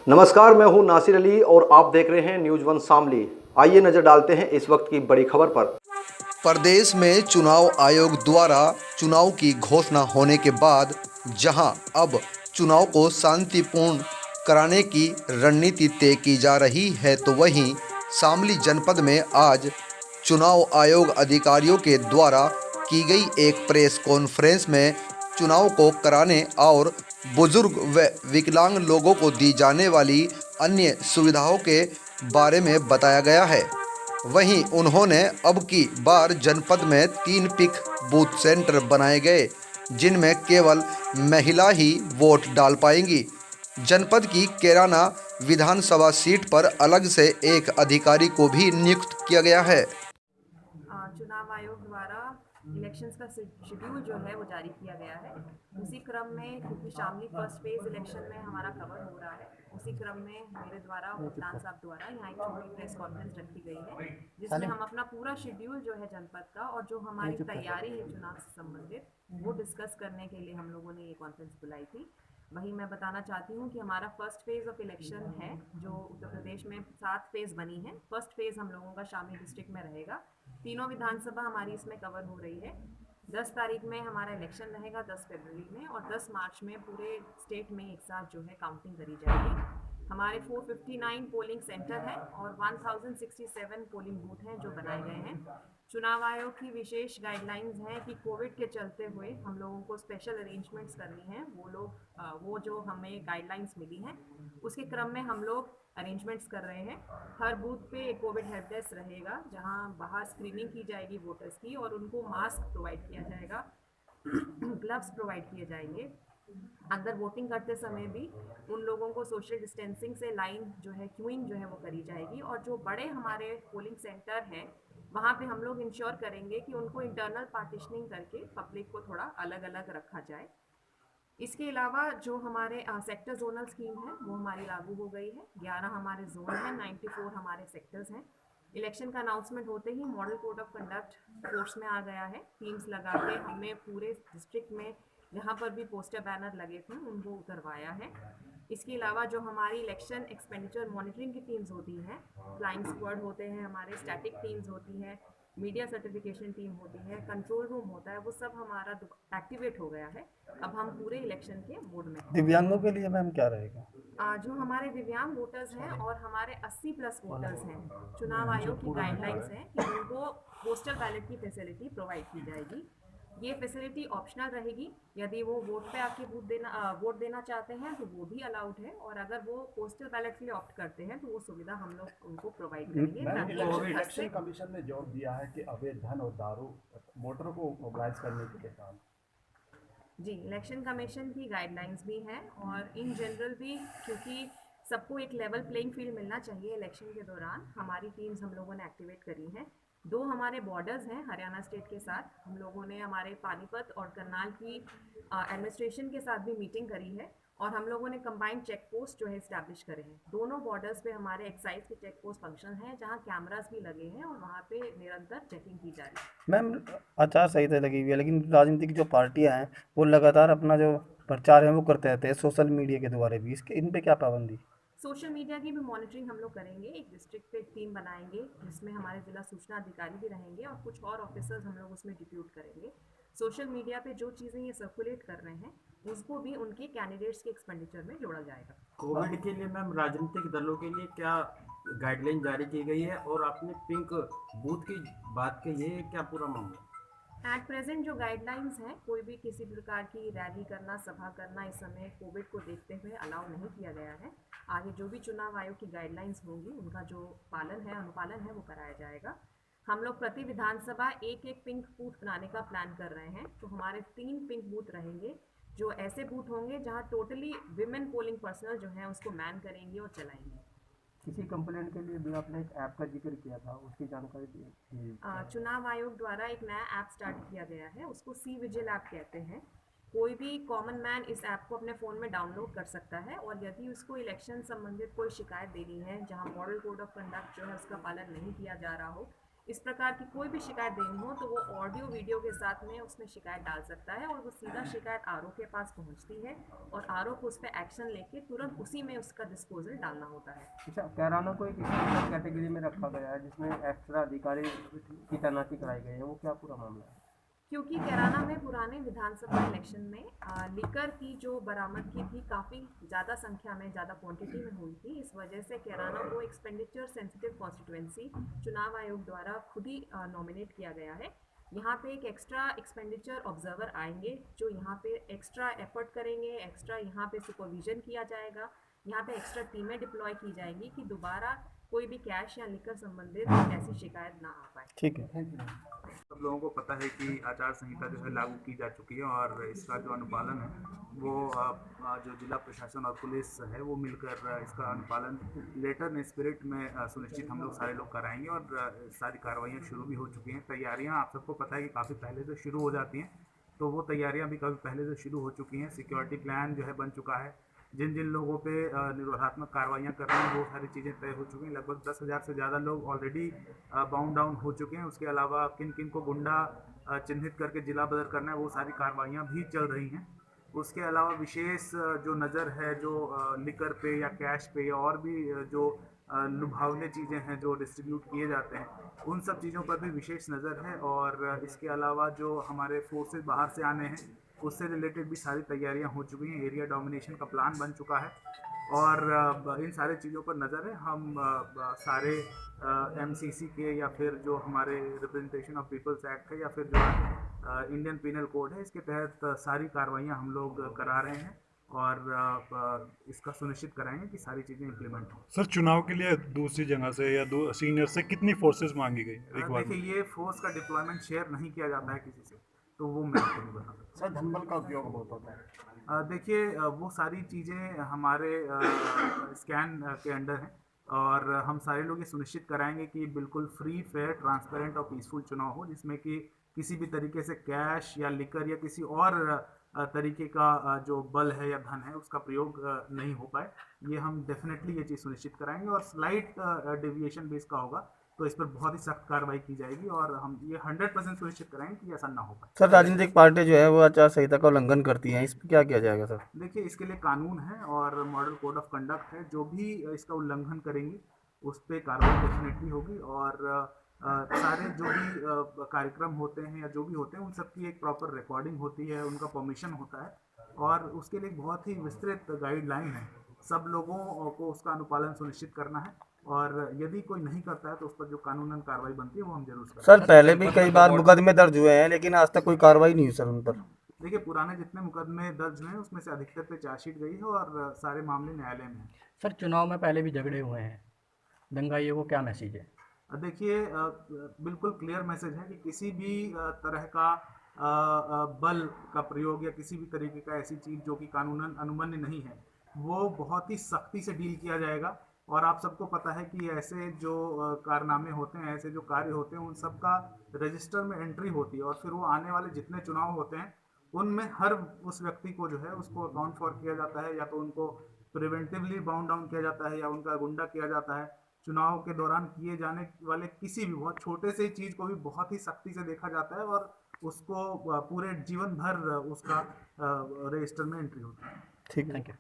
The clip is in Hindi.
नमस्कार, मैं हूं नासिर अली और आप देख रहे हैं न्यूज़ वन शामली। आइए नजर डालते हैं इस वक्त की बड़ी खबर पर। प्रदेश में चुनाव आयोग द्वारा चुनाव की घोषणा होने के बाद जहां अब चुनाव को शांतिपूर्ण कराने की रणनीति तय की जा रही है, तो वहीं शामली जनपद में आज चुनाव आयोग अधिकारियों के द्वारा की गई एक प्रेस कॉन्फ्रेंस में चुनाव को कराने और बुजुर्ग व विकलांग लोगों को दी जाने वाली अन्य सुविधाओं के बारे में बताया गया है। वहीं उन्होंने अब की बार जनपद में 3 पिक बूथ सेंटर बनाए गए, जिनमें केवल महिला ही वोट डाल पाएंगी। जनपद की कैराना विधानसभा सीट पर अलग से एक अधिकारी को भी नियुक्त किया गया है। चुनाव आयोग द्वारा इलेक्शंस का शेड्यूल जो है वो जारी किया गया है। उसी क्रम में, क्योंकि शामली फर्स्ट फेज इलेक्शन में हमारा कवर हो रहा है, उसी क्रम में मेरे द्वारा कप्तान साहब द्वारा यहाँ एक छोटी प्रेस कॉन्फ्रेंस रखी गई है, जिसमें हम अपना पूरा शेड्यूल जो है जनपद का और जो हमारी तैयारी है चुनाव से संबंधित वो डिस्कस करने के लिए हम लोगों ने ये कॉन्फ्रेंस बुलाई थी। वहीं मैं बताना चाहती हूँ कि हमारा फर्स्ट फेज़ ऑफ इलेक्शन है, जो उत्तर प्रदेश में 7 फेज़ बनी है। फर्स्ट फेज़ हम लोगों का शामली डिस्ट्रिक्ट में रहेगा। तीनों विधानसभा हमारी इसमें कवर हो रही है। 10 तारीख में हमारा इलेक्शन रहेगा, 10 फरवरी में, और 10 मार्च में पूरे स्टेट में एक साथ जो है काउंटिंग करी जाएगी। हमारे 459 पोलिंग सेंटर हैं और 1067 पोलिंग बूथ हैं जो बनाए गए हैं। चुनाव आयोग की विशेष गाइडलाइंस हैं कि कोविड के चलते हुए हम लोगों को स्पेशल अरेंजमेंट्स करनी है। वो जो हमें गाइडलाइंस मिली हैं उसके क्रम में हम लोग अरेंजमेंट्स कर रहे हैं। हर बूथ पे एक कोविड हेल्प डेस्क रहेगा, जहां बाहर स्क्रीनिंग की जाएगी वोटर्स की और उनको मास्क प्रोवाइड किया जाएगा, ग्लव्स प्रोवाइड किए जाएंगे। अंदर वोटिंग करते समय भी उन लोगों को सोशल डिस्टेंसिंग से लाइन जो है, क्यूइंग जो है वो करी जाएगी। और जो बड़े हमारे पोलिंग सेंटर हैं वहाँ पे हम लोग इंश्योर करेंगे कि उनको इंटरनल पार्टीशनिंग करके पब्लिक को थोड़ा अलग अलग रखा जाए। इसके अलावा जो हमारे सेक्टर जोनल स्कीम है वो हमारी लागू हो गई है। 11 हमारे जोन हैं, 94 हमारे सेक्टर्स हैं। इलेक्शन का अनाउंसमेंट होते ही model code of conduct force में आ गया है। टीम्स लगा के हमने पूरे डिस्ट्रिक्ट में जहाँ पर भी पोस्टर बैनर लगे थे उनको उतरवाया है। इसके अलावा जो हमारी इलेक्शन एक्सपेंडिचर मॉनिटरिंग की टीम्स होती हैं, फ्लाइंग स्क्वाड होते हैं हमारे, स्टैटिक टीम्स होती हैं, मीडिया सर्टिफिकेशन टीम होती है, कंट्रोल रूम होता है, वो सब हमारा एक्टिवेट हो गया है। अब हम पूरे इलेक्शन के मोड में हैं। दिव्यांगों के लिए मैम क्या रहेगा? जो हमारे दिव्यांग वोटर्स हैं और हमारे 80 प्लस वोटर्स हैं, चुनाव आयोग की गाइडलाइंस हैं कि उनको पोस्टल बैलेट की फैसिलिटी प्रोवाइड की जाएगी। ये फैसिलिटी ऑप्शनल रहेगी। यदि वो वोट पे आके वोट देना चाहते हैं तो वो भी अलाउड है, और अगर वो पोस्टल बैलेट के लिए ऑप्ट करते हैं तो वो सुविधा हम लोग उनको प्रोवाइड करेंगे। ताकि इलेक्शन कमीशन ने जोर दिया है कि अवैध धन और दारू वोटरों को मोबिलाइज करने के लिए काम। जी, इलेक्शन कमीशन की गाइडलाइंस भी हैं और इन जनरल भी, क्योंकि सबको एक लेवल प्लेइंग फील्ड मिलना चाहिए इलेक्शन के दौरान, हमारी टीम्स हम लोगों ने एक्टिवेट करी हैं। 2 हमारे बॉर्डर्स हैं हरियाणा स्टेट के साथ। हम लोगों ने हमारे पानीपत और करनाल की एडमिनिस्ट्रेशन के साथ भी मीटिंग करी है और हम लोगों ने कंबाइंड चेक पोस्ट जो है इस्टेब्लिश करे हैं। दोनों बॉर्डर्स पे हमारे एक्साइज के चेक पोस्ट फंक्शन है, जहाँ कैमरास भी लगे हैं और वहाँ पे निरंतर चेकिंग की जा रही है। मैम, आचार संहिता लगी हुई है, लेकिन राजनीतिक जो पार्टियां हैं वो लगातार अपना जो प्रचार है वो करते रहते हैं सोशल मीडिया के द्वारा भी। इसके इन पे क्या पाबंदी? सोशल मीडिया की भी मॉनिटरिंग हम लोग करेंगे। एक डिस्ट्रिक्ट पे एक टीम बनाएंगे जिसमें हमारे जिला सूचना अधिकारी भी रहेंगे और कुछ और ऑफिसर्स हम लोग उसमें डिप्यूट करेंगे। सोशल मीडिया पे जो चीज़ें ये सर्कुलेट कर रहे हैं उसको भी उनके कैंडिडेट्स के एक्सपेंडिचर में जोड़ा जाएगा। कोविड के लिए मैम राजनीतिक दलों के लिए क्या गाइडलाइन जारी की गई है, और आपने पिंक बूथ की बात कही है, क्या पूरा मामला? एट प्रेजेंट जो गाइडलाइंस हैं, कोई भी किसी प्रकार की रैली करना, सभा करना इस समय कोविड को देखते हुए अलाउ नहीं किया गया है। आगे जो भी चुनाव आयोग की गाइडलाइंस होंगी उनका जो पालन है, अनुपालन है, वो कराया जाएगा। हम लोग प्रति विधानसभा एक एक पिंक बूथ बनाने का प्लान कर रहे हैं। तो हमारे 3 पिंक बूथ रहेंगे, जो ऐसे बूथ होंगे जहाँ टोटली विमेन पोलिंग पर्सनल जो है उसको मैन करेंगे और चलाएंगे। किसी कंप्लेंट के लिए भी आपने एक ऐप का जिक्र किया था, उसकी जानकारी दी। चुनाव आयोग द्वारा एक नया ऐप स्टार्ट किया गया है, उसको सी विजिल ऐप कहते हैं। कोई भी कॉमन मैन इस ऐप को अपने फ़ोन में डाउनलोड कर सकता है और यदि उसको इलेक्शन संबंधित कोई शिकायत देनी है जहां मॉडल कोड ऑफ कंडक्ट जो है उसका पालन नहीं किया जा रहा हो, इस प्रकार की कोई भी शिकायत देनी हो तो वो ऑडियो वीडियो के साथ में उसमें शिकायत डाल सकता है और वो सीधा शिकायत आरओ के पास पहुंचती है और आरओ को उस पर एक्शन लेके तुरंत उसी में उसका डिस्पोजल डालना होता है। अच्छा, कैराना को एक स्पेशल कैटेगरी में रखा गया है जिसमें एक्स्ट्रा अधिकारी की तैनाती कराई गई है, वो क्या पूरा मामला है? क्योंकि कैराना में पुराने विधानसभा इलेक्शन में लिकर की जो बरामदगी थी काफ़ी ज़्यादा संख्या में, ज़्यादा क्वांटिटी में हुई थी, इस वजह से कैराना को एक्सपेंडिचर सेंसिटिव कॉन्स्टिट्यूएंसी चुनाव आयोग द्वारा खुद ही नॉमिनेट किया गया है। यहाँ पे एक एक्स्ट्रा एक्सपेंडिचर ऑब्जर्वर आएंगे जो यहाँ पे एक्स्ट्रा एफर्ट करेंगे, एक्स्ट्रा यहाँ पे सुपरविजन किया जाएगा, यहाँ पे एक्स्ट्रा टीमें डिप्लॉय की जाएंगी कि दोबारा कोई भी कैश या लिकर संबंधित ऐसी शिकायत ना आ पाए। ठीक है। सब लोगों को पता है कि आचार संहिता जो है लागू की जा चुकी है और इसका जो अनुपालन है वो जो जिला प्रशासन और पुलिस है वो मिलकर इसका अनुपालन लेटर इन स्पिरिट में सुनिश्चित हम लोग सारे लोग कराएंगे और सारी कार्रवाइयाँ शुरू भी हो चुकी हैं। तैयारियाँ आप सबको पता है कि काफ़ी पहले से शुरू हो जाती हैं, तो वो तैयारियाँ भी काफ़ी पहले से शुरू हो चुकी हैं। सिक्योरिटी प्लान जो है बन चुका है, जिन जिन लोगों पे निरोधात्मक कार्रवाइयाँ कर रहे हैं वो सारी चीज़ें तय हो चुकी हैं। लगभग 10,000 से ज़्यादा लोग ऑलरेडी बाउंड डाउन हो चुके हैं। उसके अलावा किन किन को गुंडा चिन्हित करके जिला बदर करना है वो सारी कार्रवाइयाँ भी चल रही हैं। उसके अलावा विशेष जो नज़र है जो लिकर पे या कैश पे या और भी जो लुभावने चीज़ें हैं जो डिस्ट्रीब्यूट किए जाते हैं उन सब चीज़ों पर भी विशेष नज़र है। और इसके अलावा जो हमारे फोर्सेस बाहर से आने हैं उससे रिलेटेड भी सारी तैयारियां हो चुकी हैं। एरिया डोमिनेशन का प्लान बन चुका है और इन सारे चीज़ों पर नज़र है। हम सारे एमसीसी के या फिर जो हमारे रिप्रेजेंटेशन ऑफ पीपल्स एक्ट है या फिर जो इंडियन पीनल कोड है इसके तहत सारी कार्रवाइयां हम लोग करा रहे हैं और इसका सुनिश्चित कराएंगे कि सारी चीज़ें इम्प्लीमेंट हों। सर, चुनाव के लिए दूसरी जगह से या दो सीनियर से कितनी फोर्सेस मांगी गई एक बार में? देखिए, ये फोर्स का डिप्लॉयमेंट शेयर नहीं किया जाता है किसी से, तो वो मैं आपको नहीं बता सकता। सर, धनबल का उपयोग बहुत होता है। देखिए, वो सारी चीज़ें हमारे स्कैन के अंडर हैं और हम सारे लोग ये सुनिश्चित कराएंगे कि बिल्कुल फ्री, फेयर, ट्रांसपेरेंट और पीसफुल चुनाव हो जिसमें कि किसी भी तरीके से कैश या लिकर या किसी और तरीके का जो बल है या धन है उसका प्रयोग नहीं हो पाए। ये हम डेफिनेटली ये चीज़ सुनिश्चित कराएंगे और स्लाइट डेविएशन भी इसका होगा तो इस पर बहुत ही सख्त कार्रवाई की जाएगी और हम ये 100% सुनिश्चित कराएंगे कि ऐसा ना हो पाए। सर, राजनीतिक पार्टी जो है वो आचार संहिता का उल्लंघन करती हैं, इस पर क्या किया जाएगा सर? देखिए, इसके लिए कानून है और मॉडल कोड ऑफ कंडक्ट है। जो भी इसका उल्लंघन करेंगे उस पर कार्रवाई डेफिनेटली होगी और सारे जो भी कार्यक्रम होते हैं या जो भी होते हैं उन सब की एक प्रॉपर रिकॉर्डिंग होती है, उनका परमिशन होता है और उसके लिए एक बहुत ही विस्तृत गाइडलाइन है। सब लोगों को उसका अनुपालन सुनिश्चित करना है और यदि कोई नहीं करता है तो उस पर जो कानूनन कार्रवाई बनती है वो हम जरूर करेंगे। सर, पहले भी कई बार मुकदमे दर्ज हुए हैं लेकिन आज तक कोई कार्रवाई नहीं हुई सर उन पर। देखिए, पुराने जितने मुकदमे दर्ज हुए हैं उसमें से अधिकतर पे चार्जशीट गई है और सारे मामले न्यायालय में हैं। सर, चुनाव में पहले भी झगड़े हुए हैं, दंगाइयों को क्या मैसेज है? देखिए, बिल्कुल क्लियर मैसेज है कि किसी भी तरह का बल का प्रयोग या किसी भी तरीके का ऐसी चीज़ जो कि कानूनन अनुमन्य नहीं है वो बहुत ही सख्ती से डील किया जाएगा। और आप सबको पता है कि ऐसे जो कारनामे होते हैं, ऐसे जो कार्य होते हैं उन सब का रजिस्टर में एंट्री होती है और फिर वो आने वाले जितने चुनाव होते हैं उनमें हर उस व्यक्ति को जो है उसको अकाउंट फॉर किया जाता है, या तो उनको प्रिवेंटिवली बाउंड डाउन किया जाता है या उनका गुंडा किया जाता है। चुनाव के दौरान किए जाने वाले किसी भी बहुत छोटे से चीज़ को भी बहुत ही सख्ती से देखा जाता है और उसको पूरे जीवन भर उसका रजिस्टर में एंट्री होती है। ठीक है, थैंक यू।